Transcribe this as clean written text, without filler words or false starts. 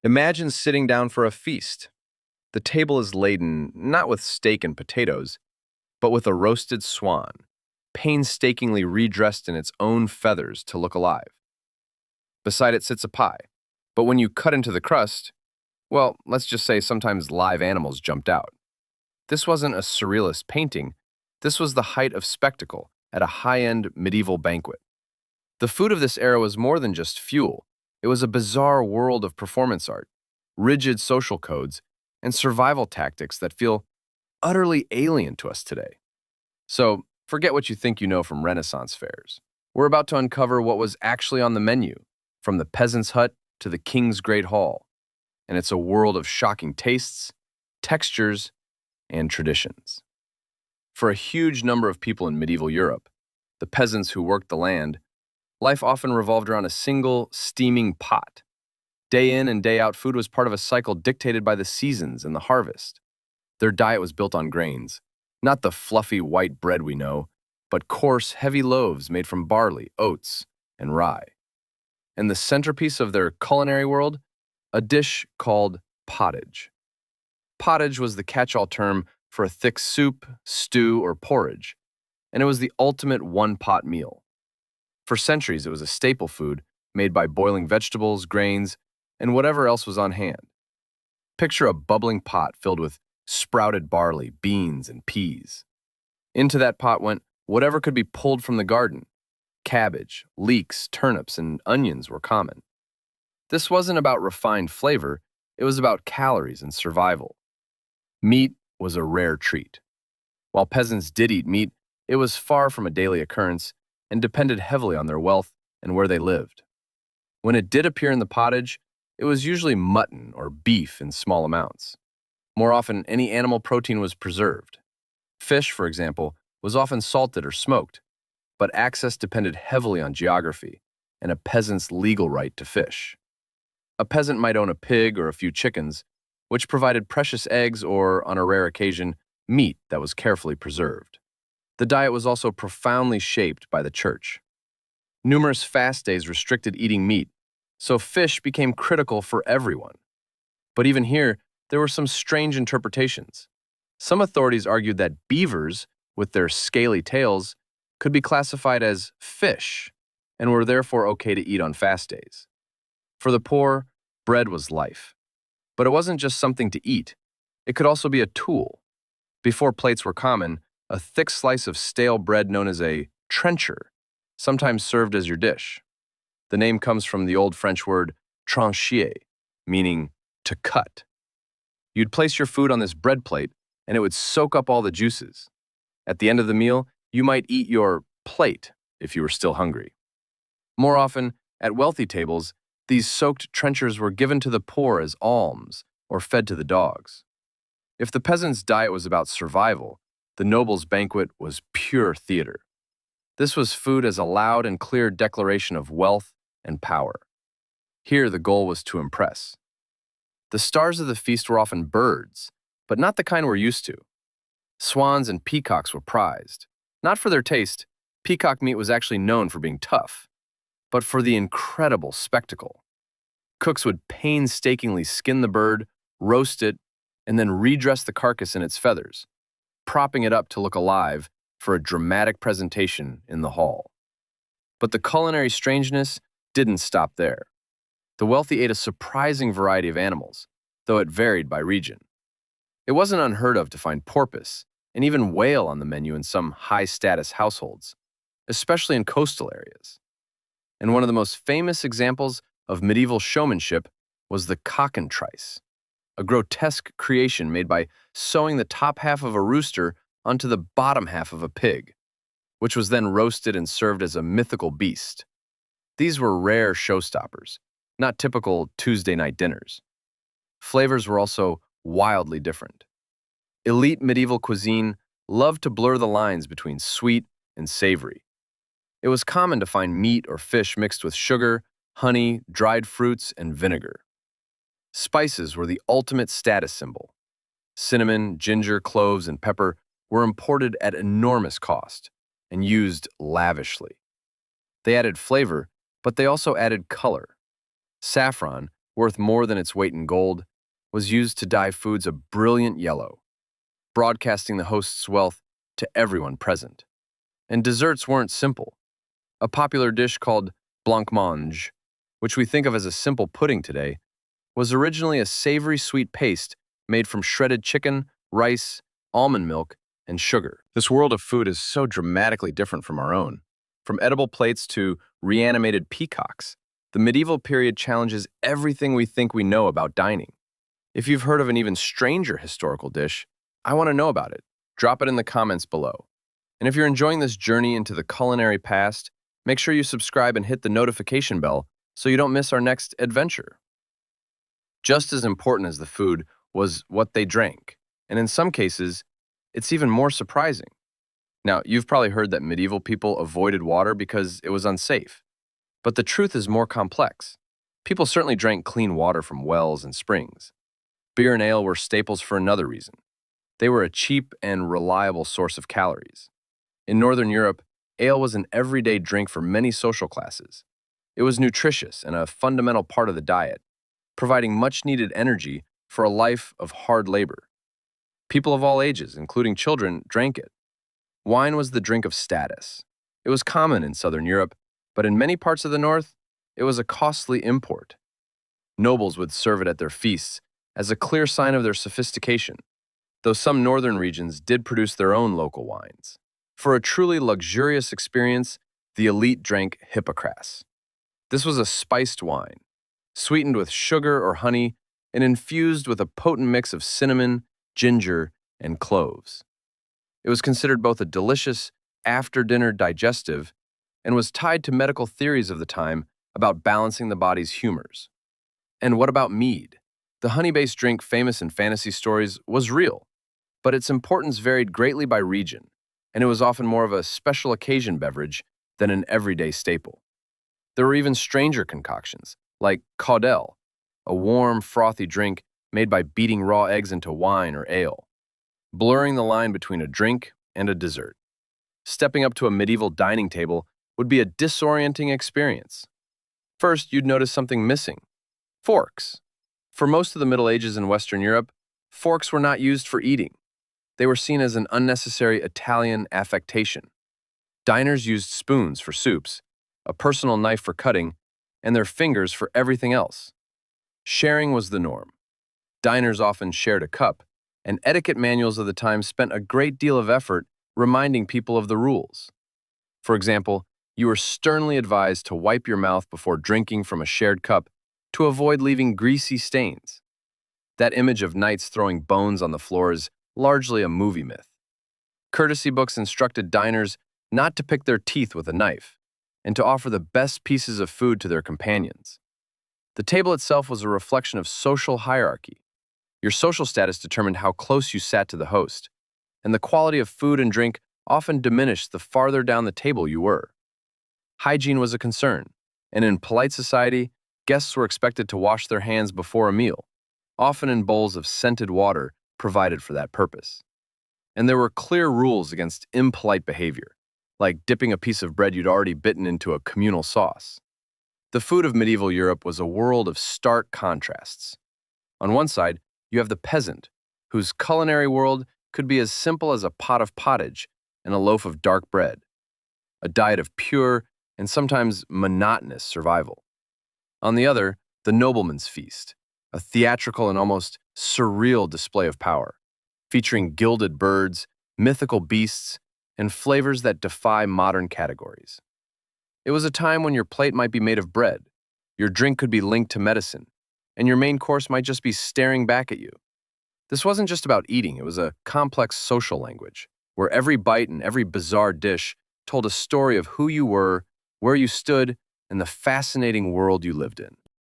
Imagine sitting down for a feast. The table is laden not with steak and potatoes, but with a roasted swan, painstakingly redressed in its own feathers to look alive. Beside it sits a pie, but when you cut into the crust, well, let's just say sometimes live animals jumped out. This wasn't a surrealist painting, this was the height of spectacle at a high-end medieval banquet. The food of this era was more than just fuel. It was a bizarre world of performance art, rigid social codes, and survival tactics that feel utterly alien to us today. So, forget what you think you know from Renaissance fairs. We're about to uncover what was actually on the menu, from the peasant's hut to the king's great hall. And it's a world of shocking tastes, textures, and traditions. For a huge number of people in medieval Europe, the peasants who worked the land, life often revolved around a single, steaming pot. Day in and day out, food was part of a cycle dictated by the seasons and the harvest. Their diet was built on grains, not the fluffy white bread we know, but coarse, heavy loaves made from barley, oats, and rye. And the centerpiece of their culinary world, a dish called pottage. Pottage was the catch-all term for a thick soup, stew, or porridge, and it was the ultimate one-pot meal. For centuries, it was a staple food made by boiling vegetables, grains, and whatever else was on hand. Picture a bubbling pot filled with sprouted barley, beans, and peas. Into that pot went whatever could be pulled from the garden. Cabbage, leeks, turnips, and onions were common. This wasn't about refined flavor, it was about calories and survival. Meat was a rare treat. While peasants did eat meat, it was far from a daily occurrence and depended heavily on their wealth and where they lived. When it did appear in the pottage, it was usually mutton or beef in small amounts. More often, any animal protein was preserved. Fish, for example, was often salted or smoked, but access depended heavily on geography and a peasant's legal right to fish. A peasant might own a pig or a few chickens, which provided precious eggs or, on a rare occasion, meat that was carefully preserved. The diet was also profoundly shaped by the church. Numerous fast days restricted eating meat, so fish became critical for everyone. But even here, there were some strange interpretations. Some authorities argued that beavers, with their scaly tails, could be classified as fish and were therefore okay to eat on fast days. For the poor, bread was life. But it wasn't just something to eat. It could also be a tool. Before plates were common, a thick slice of stale bread known as a trencher sometimes served as your dish. The name comes from the old French word trancher, meaning to cut. You'd place your food on this bread plate, and it would soak up all the juices. At the end of the meal, you might eat your plate if you were still hungry. More often, at wealthy tables, these soaked trenchers were given to the poor as alms or fed to the dogs. If the peasant's diet was about survival, the noble's banquet was pure theater. This was food as a loud and clear declaration of wealth and power. Here, the goal was to impress. The stars of the feast were often birds, but not the kind we're used to. Swans and peacocks were prized. Not for their taste, peacock meat was actually known for being tough, but for the incredible spectacle. Cooks would painstakingly skin the bird, roast it, and then redress the carcass in its feathers, propping it up to look alive for a dramatic presentation in the hall. But the culinary strangeness didn't stop there. The wealthy ate a surprising variety of animals, though it varied by region. It wasn't unheard of to find porpoise and even whale on the menu in some high-status households, especially in coastal areas. And one of the most famous examples of medieval showmanship was the cockatrice, a grotesque creation made by sewing the top half of a rooster onto the bottom half of a pig, which was then roasted and served as a mythical beast. These were rare showstoppers, not typical Tuesday night dinners. Flavors were also wildly different. Elite medieval cuisine loved to blur the lines between sweet and savory. It was common to find meat or fish mixed with sugar, honey, dried fruits, and vinegar. Spices were the ultimate status symbol. Cinnamon, ginger, cloves, and pepper were imported at enormous cost and used lavishly. They added flavor, but they also added color. Saffron, worth more than its weight in gold, was used to dye foods a brilliant yellow, broadcasting the host's wealth to everyone present. And desserts weren't simple. A popular dish called blancmange, which we think of as a simple pudding today, was originally a savory sweet paste made from shredded chicken, rice, almond milk, and sugar. This world of food is so dramatically different from our own. From edible plates to reanimated peacocks, the medieval period challenges everything we think we know about dining. If you've heard of an even stranger historical dish, I want to know about it. Drop it in the comments below. And if you're enjoying this journey into the culinary past, make sure you subscribe and hit the notification bell so you don't miss our next adventure. Just as important as the food was what they drank, and in some cases, it's even more surprising. Now, you've probably heard that medieval people avoided water because it was unsafe. But the truth is more complex. People certainly drank clean water from wells and springs. Beer and ale were staples for another reason. They were a cheap and reliable source of calories. In Northern Europe, ale was an everyday drink for many social classes. It was nutritious and a fundamental part of the diet, providing much-needed energy for a life of hard labor. People of all ages, including children, drank it. Wine was the drink of status. It was common in Southern Europe, but in many parts of the North, it was a costly import. Nobles would serve it at their feasts as a clear sign of their sophistication, though some northern regions did produce their own local wines. For a truly luxurious experience, the elite drank hippocras. This was a spiced wine, sweetened with sugar or honey and infused with a potent mix of cinnamon, ginger, and cloves. It was considered both a delicious after-dinner digestive and was tied to medical theories of the time about balancing the body's humors. And what about mead? The honey-based drink famous in fantasy stories was real, but its importance varied greatly by region, and it was often more of a special occasion beverage than an everyday staple. There were even stranger concoctions, like caudel, a warm, frothy drink made by beating raw eggs into wine or ale, blurring the line between a drink and a dessert. Stepping up to a medieval dining table would be a disorienting experience. First, you'd notice something missing: forks. For most of the Middle Ages in Western Europe, forks were not used for eating. They were seen as an unnecessary Italian affectation. Diners used spoons for soups, a personal knife for cutting, and their fingers for everything else. Sharing was the norm. Diners often shared a cup, and etiquette manuals of the time spent a great deal of effort reminding people of the rules. For example, you were sternly advised to wipe your mouth before drinking from a shared cup to avoid leaving greasy stains. That image of knights throwing bones on the floor is largely a movie myth. Courtesy books instructed diners not to pick their teeth with a knife and to offer the best pieces of food to their companions. The table itself was a reflection of social hierarchy. Your social status determined how close you sat to the host, and the quality of food and drink often diminished the farther down the table you were. Hygiene was a concern, and in polite society, guests were expected to wash their hands before a meal, often in bowls of scented water provided for that purpose. And there were clear rules against impolite behavior, like dipping a piece of bread you'd already bitten into a communal sauce. The food of medieval Europe was a world of stark contrasts. On one side, you have the peasant, whose culinary world could be as simple as a pot of pottage and a loaf of dark bread, a diet of pure and sometimes monotonous survival. On the other, the nobleman's feast, a theatrical and almost surreal display of power, featuring gilded birds, mythical beasts, and flavors that defy modern categories. It was a time when your plate might be made of bread, your drink could be linked to medicine, and your main course might just be staring back at you. This wasn't just about eating, it was a complex social language, where every bite and every bizarre dish told a story of who you were, where you stood, and the fascinating world you lived in.